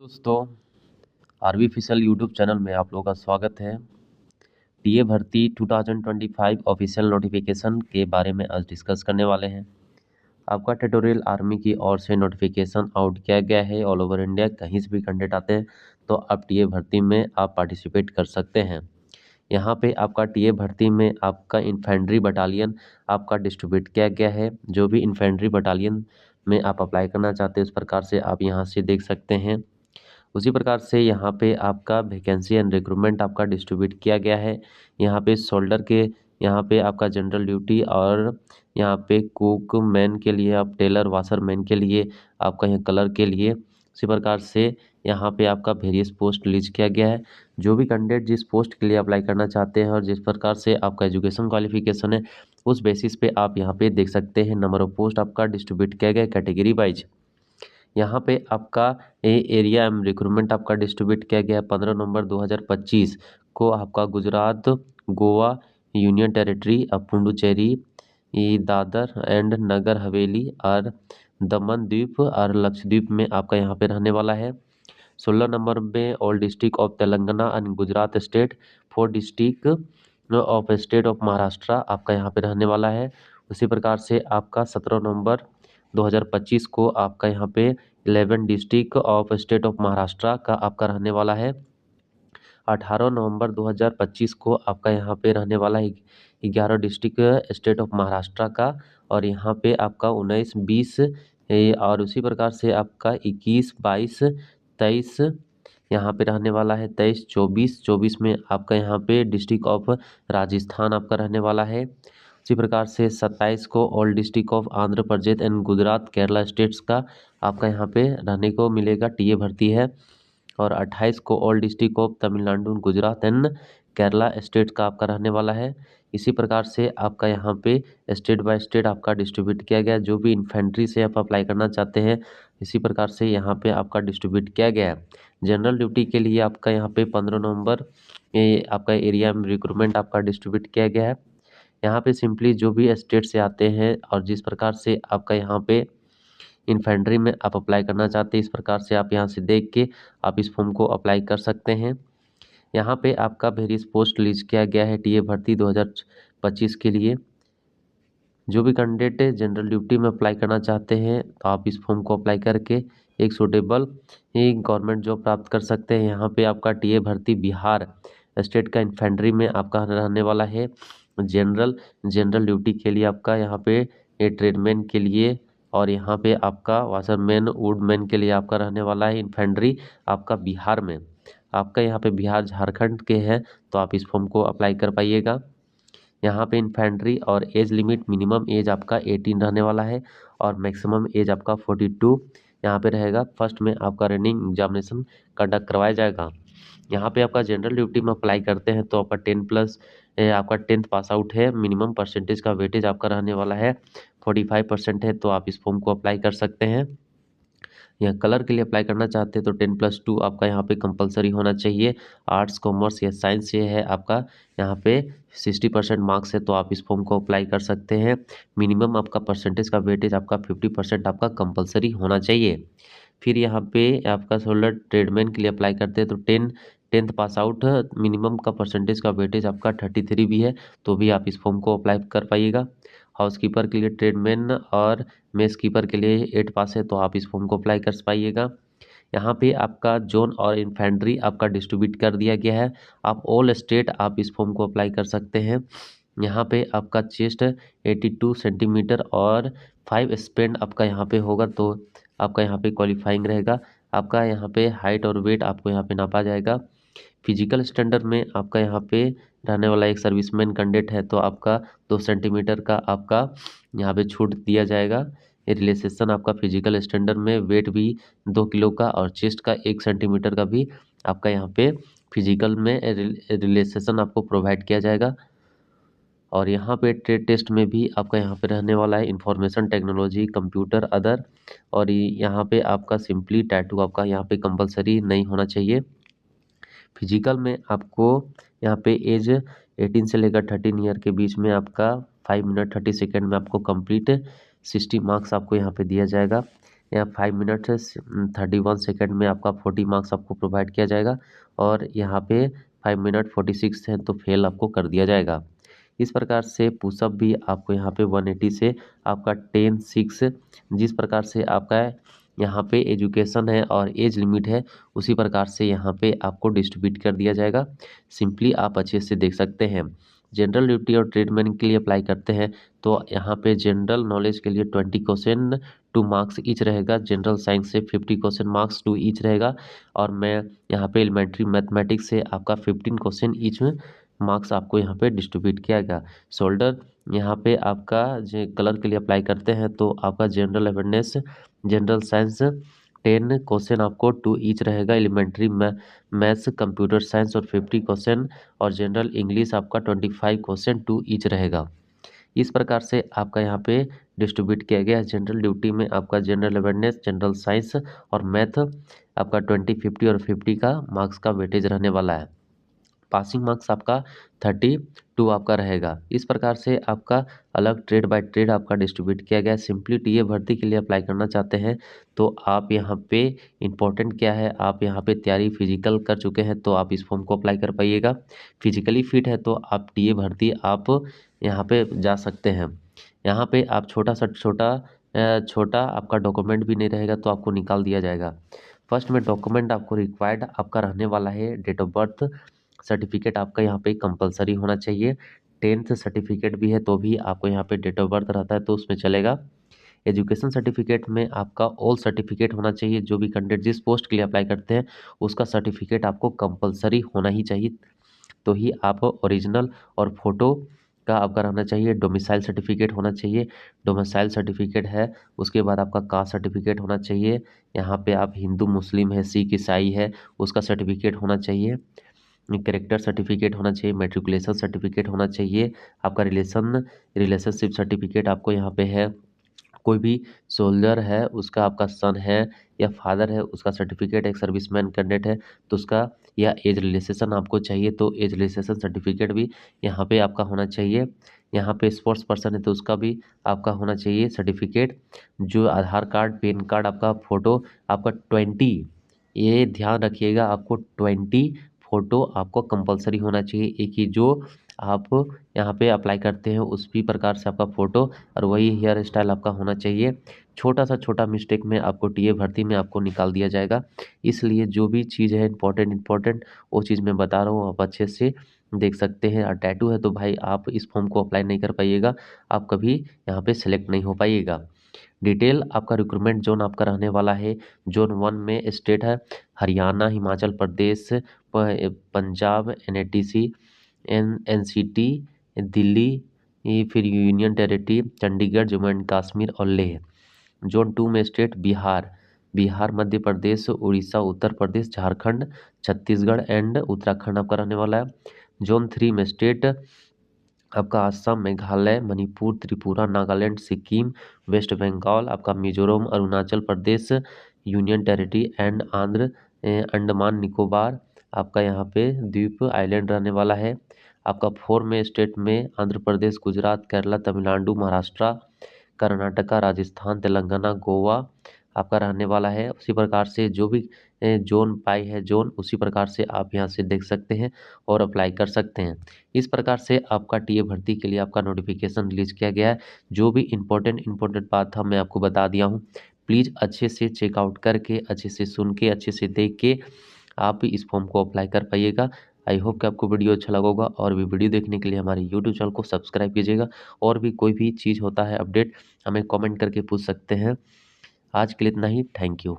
दोस्तों, RV official YouTube channel में आप लोगों का स्वागत है। टीए भर्ती 2025 ऑफिशियल नोटिफिकेशन के बारे में आज डिस्कस करने वाले हैं। आपका ट्यूटोरियल आर्मी की ओर से नोटिफिकेशन आउट किया गया है। ऑल ओवर इंडिया कहीं से भी कैंडिडेट आते हैं तो आप टीए भर्ती में आप पार्टिसिपेट कर सकते हैं। यहाँ पे आपका टीए भर्ती में आपका इन्फेंट्री बटालियन आपका डिस्ट्रीब्यूट किया गया है। जो भी इन्फेंट्री बटालियन में आप अप्लाई करना चाहते हैं उस प्रकार से आप यहाँ से देख सकते हैं। उसी प्रकार से यहाँ पे आपका वैकेंसी एंड रिक्रूटमेंट आपका डिस्ट्रीब्यूट किया गया है। यहाँ पे शोल्डर के यहाँ पे आपका जनरल ड्यूटी और यहाँ पे कुक मैन के लिए आप टेलर वाशर मैन के लिए आपका यहाँ कलर के लिए उसी प्रकार से यहाँ पे आपका वेरियस पोस्ट लिस्ट किया गया है। जो भी कैंडिडेट जिस पोस्ट के लिए अप्लाई करना चाहते हैं और जिस प्रकार से आपका एजुकेशन क्वालिफिकेशन है उस बेसिस पे आप यहाँ पे देख सकते हैं। नंबर ऑफ पोस्ट आपका डिस्ट्रीब्यूट किया गया है कैटेगरी वाइज। यहाँ पे आपका एरिया एम रिक्रूटमेंट आपका डिस्ट्रीब्यूट किया गया है 15 नवंबर 2025 को। आपका Gujarat, Goa, union territory, Puducherry, Dadar and Nagar Haveli और दमन द्वीप और लक्षद्वीप में आपका यहाँ पे रहने वाला है। 16 नंबर में all district of Telangana and Gujarat state, 4 district of state of Maharashtra आपका यहाँ पे रहने वाला है। उसी प्रकार से आपका 17 नवंबर 2025 को आपका यहाँ पे 11 district of state of Maharashtra का आपका रहने वाला है। 18 नवंबर 2025 को आपका यहाँ पे रहने वाला है 11 डिस्ट्रिक्ट स्टेट ऑफ महाराष्ट्र का। और यहाँ पे आपका 19, 20 और उसी प्रकार से आपका 21, 22, 23 यहाँ पे रहने वाला है। 23, 24 में आपका यहाँ पे डिस्ट्रिक्ट ऑफ राजस्थान आपका रहने वाला है। उसी प्रकार से 27 को all district of Andhra Pradesh and Gujarat Kerala states का आपका यहाँ पे रहने को मिलेगा, टीए भर्ती है। और 28 को all district of Tamil Nadu, Gujarat and Kerala state का आपका रहने वाला है। इसी प्रकार से आपका यहाँ पे स्टेट बाय स्टेट आपका डिस्ट्रीब्यूट किया गया है। जो भी इन्फेंट्री से आप अप्लाई करना चाहते हैं इसी प्रकार से यहाँ पे आपका डिस्ट्रीब्यूट किया गया है। जनरल ड्यूटी के लिए आपका यहाँ पे 15 नवंबर आपका एरिया में रिक्रूटमेंट आपका डिस्ट्रीब्यूट किया गया है। यहाँ पे सिंपली जो भी स्टेट से आते हैं और जिस प्रकार से आपका यहाँ पे इन्फेंट्री में आप अप्लाई करना चाहते हैं इस प्रकार से आप यहाँ से देख के आप इस फॉर्म को अप्लाई कर सकते हैं। यहाँ पे आपका वेरियस पोस्ट लिस्ट किया गया है टीए भर्ती 2025 के लिए। जो भी कैंडिडेट जनरल ड्यूटी में अप्लाई करना चाहते हैं तो आप इस फॉर्म को अप्लाई करके एक सूटेबल गवर्नमेंट जॉब प्राप्त कर सकते हैं। यहाँ पे आपका टीए भर्ती बिहार स्टेट का इन्फेंट्री में आपका रहने वाला है। जनरल ड्यूटी के लिए आपका यहाँ पे ये ट्रेडमैन के लिए और यहाँ पे आपका वाशरमैन वुडमैन के लिए आपका रहने वाला है इन्फेंट्री आपका बिहार में। आपका यहाँ पे बिहार झारखंड के हैं तो आप इस फॉर्म को अप्लाई कर पाइएगा। यहाँ पे इन्फेंट्री और एज लिमिट मिनिमम एज आपका 18 रहने वाला है और मैक्सिमम एज आपका 42 यहाँ पे रहेगा। फर्स्ट में आपका रनिंग एग्जामिनेशन कंडक्ट करवाया जाएगा। यहाँ पे आपका जनरल ड्यूटी में अप्लाई करते हैं तो आपका 10+ आपका 10th पास आउट है। मिनिमम परसेंटेज का वेटेज आपका रहने वाला है 45% है तो आप इस फॉर्म को अप्लाई कर सकते हैं। या कलर के लिए अप्लाई करना चाहते हैं तो 10+2 आपका यहाँ पे कंपलसरी होना चाहिए। आर्ट्स, कॉमर्स या साइंस ये है आपका यहाँ पे 60% मार्क्स है तो आप इस फॉर्म को अप्लाई कर सकते हैं। मिनिमम आपका परसेंटेज का वेटेज आपका 50% आपका कंपलसरी होना चाहिए। फिर यहाँ पे आपका सोलर ट्रेडमैन के लिए अप्लाई करते हैं तो 10th पास आउट मिनिमम का परसेंटेज का वेटेज आपका 33 भी है तो भी आप इस फॉर्म को अप्लाई कर पाइएगा। हाउस कीपर के लिए ट्रेडमैन और मेस कीपर के लिए 8 पास है तो आप इस फॉर्म को अप्लाई कर पाइएगा। यहाँ पे आपका जोन और इन्फेंट्री आपका डिस्ट्रीब्यूट कर दिया गया है। आप ऑल स्टेट आप इस फॉर्म को अप्लाई कर सकते हैं। यहाँ पे आपका चेस्ट 82 सेंटीमीटर और 5 स्पेंड आपका यहाँ पे होगा तो आपका यहाँ पे क्वालिफाइंग रहेगा। आपका यहाँ पे हाइट और वेट आपको यहाँ पे नापा जाएगा। फिजिकल स्टैंडर्ड में आपका यहाँ पे रहने वाला एक सर्विसमैन कैंडिडेट है तो आपका 2 सेंटीमीटर का आपका यहाँ पे छूट दिया जाएगा। ये रिलैक्सेशन आपका फिजिकल स्टैंडर्ड में वेट भी 2 किलो का और चेस्ट का 1 सेंटीमीटर का भी आपका यहाँ पे फिजिकल में रिलैक्सेशन आपको प्रोवाइड किया जाएगा। और यहाँ पे ट्रेड टेस्ट में भी आपका यहाँ पे रहने वाला है इंफॉर्मेशन टेक्नोलॉजी, कंप्यूटर, अदर। और यहाँ पे आपका सिंपली टैटू आपका यहाँ पे कंपलसरी नहीं होना चाहिए। फिजिकल में आपको यहाँ पे एज 18 से लेकर 13 ईयर के बीच में आपका 5 मिनट 30 सेकेंड में आपको कंप्लीट 60 मार्क्स आपको यहाँ पे दिया जाएगा। या 5 मिनट 31 सेकेंड में आपका 40 मार्क्स आपको प्रोवाइड किया जाएगा और यहाँ पे 5 मिनट 46 है तो फेल आपको कर दिया जाएगा। इस प्रकार से पुशअप भी आपको यहाँ पे 180 से आपका 10-6 जिस प्रकार से आपका यहाँ पे एजुकेशन है और एज लिमिट है उसी प्रकार से यहाँ पे आपको डिस्ट्रीब्यूट कर दिया जाएगा। सिंपली आप अच्छे से देख सकते हैं। जनरल ड्यूटी और ट्रेडमैन के लिए अप्लाई करते हैं तो यहाँ पे जनरल नॉलेज के लिए 20 क्वेश्चन 2 मार्क्स ईच रहेगा। जनरल साइंस से 50 क्वेश्चन मार्क्स 2 ईच रहेगा और मैं यहाँ पे एलिमेंट्री मैथमेटिक्स से आपका 15 क्वेश्चन ईच में मार्क्स आपको यहाँ पे डिस्ट्रीब्यूट किया गया। शोल्डर यहाँ पे आपका जो कलर के लिए अप्लाई करते हैं तो आपका general awareness general science 10 question आपको 2 ईच रहेगा। एलिमेंट्री मैथ्स कंप्यूटर साइंस और 50 क्वेश्चन और जनरल इंग्लिश आपका 25 क्वेश्चन 2 ईच रहेगा। इस प्रकार से आपका यहाँ पे डिस्ट्रीब्यूट किया गया है। जनरल ड्यूटी में आपका जनरल अवेयरनेस जनरल साइंस और मैथ आपका 20 50 और 50 का मार्क्स का वेटेज रहने वाला है। पासिंग मार्क्स आपका 32 आपका रहेगा। इस प्रकार से आपका अलग ट्रेड बाय ट्रेड आपका डिस्ट्रीब्यूट किया गया है। सिंपली टीए भर्ती के लिए अप्लाई करना चाहते हैं तो आप यहाँ पे इम्पोर्टेंट क्या है, आप यहाँ पे तैयारी फिजिकल कर चुके हैं तो आप इस फॉर्म को अप्लाई कर पाइएगा। फिजिकली फिट है तो आप टीए भर्ती आप यहाँ पे जा सकते हैं। यहाँ पे आप छोटा आपका डॉक्यूमेंट भी नहीं रहेगा तो आपको निकाल दिया जाएगा। फर्स्ट में डॉक्यूमेंट आपको रिक्वायर्ड आपका रहने वाला है डेट ऑफ बर्थ सर्टिफिकेट आपका यहाँ पे कंपलसरी होना चाहिए। 10th सर्टिफिकेट भी है तो भी आपको यहाँ पे डेट ऑफ बर्थ रहता है तो उसमें चलेगा। एजुकेशन सर्टिफिकेट में आपका ऑल सर्टिफिकेट होना चाहिए। जो भी कैंडिडेट जिस पोस्ट के लिए अप्लाई करते हैं उसका सर्टिफिकेट आपको कंपलसरी होना ही चाहिए तो ही आप ओरिजिनल और फोटो का आपका रहना चाहिए। डोमिसाइल सर्टिफिकेट होना चाहिए। डोमिसाइल सर्टिफिकेट है उसके बाद आपका कास्ट सर्टिफिकेट होना चाहिए। यहाँ पे आप हिंदू मुस्लिम है सिख ईसाई है उसका सर्टिफिकेट होना चाहिए। कैरेक्टर सर्टिफिकेट होना चाहिए। मैट्रिकुलेशन सर्टिफिकेट होना चाहिए। आपका रिलेशनशिप सर्टिफिकेट आपको यहाँ पे है। कोई भी सोल्जर है उसका आपका सन है या फादर है उसका सर्टिफिकेट, एक सर्विसमैन कैंडिडेट है तो उसका या एज रिलेशन आपको चाहिए तो एज रिलेशन सर्टिफिकेट भी यहाँ पे आपका होना चाहिए। यहाँ पे स्पोर्ट्स पर्सन है तो उसका भी आपका होना चाहिए सर्टिफिकेट। जो आधार कार्ड पैन कार्ड आपका फ़ोटो आपका 20 ये ध्यान रखिएगा आपको 20 फ़ोटो आपको कंपलसरी होना चाहिए। एक ही जो आप यहाँ पे अप्लाई करते हैं उसी प्रकार से आपका फ़ोटो और वही हेयर स्टाइल आपका होना चाहिए। छोटा मिस्टेक में आपको टीए भर्ती में आपको निकाल दिया जाएगा। इसलिए जो भी चीज़ है इम्पोर्टेंट वो चीज़ मैं बता रहा हूँ आप अच्छे से देख सकते हैं। और टैटू है तो भाई आप इस फॉर्म को अप्लाई नहीं कर पाइएगा, आप कभी यहाँ पे सेलेक्ट नहीं हो पाइएगा। डिटेल आपका रिक्रूटमेंट जोन आपका रहने वाला है। जोन 1 में स्टेट है हरियाणा, हिमाचल प्रदेश, पंजाब, NATC, NCT, दिल्ली, फिर union territory, Chandigarh, Jammu and Kashmir और लेह। जोन 2 में स्टेट बिहार, मध्य प्रदेश, उड़ीसा, उत्तर प्रदेश, झारखंड, छत्तीसगढ़ एंड उत्तराखंड आपका रहने वाला है। जोन 3 में स्टेट आपका असम, मेघालय, मणिपुर, त्रिपुरा, नागालैंड, सिक्किम, वेस्ट बंगाल, आपका Mizoram, Arunachal Pradesh, union territory and Andaman Nicobar आपका यहाँ पे द्वीप आइलैंड रहने वाला है। आपका 4 में स्टेट में आंध्र प्रदेश, गुजरात, केरला, तमिलनाडु, महाराष्ट्र, कर्नाटका, राजस्थान, तेलंगाना, गोवा आपका रहने वाला है। उसी प्रकार से जो भी जोन पाई है जोन उसी प्रकार से आप यहाँ से देख सकते हैं और अप्लाई कर सकते हैं। इस प्रकार से आपका टीए भर्ती के लिए आपका नोटिफिकेशन रिलीज किया गया है। जो भी इम्पोर्टेंट बात था मैं आपको बता दिया हूँ। प्लीज़ अच्छे से चेकआउट करके अच्छे से सुन के अच्छे से देख के आप इस फॉर्म को अप्लाई कर पाइएगा। आई होप कि आपको वीडियो अच्छा लगा होगा और भी वीडियो देखने के लिए हमारे यूट्यूब चैनल को सब्सक्राइब कीजिएगा। और भी कोई भी चीज़ होता है अपडेट हमें कमेंट करके पूछ सकते हैं। आज के लिए इतना ही। Thank you.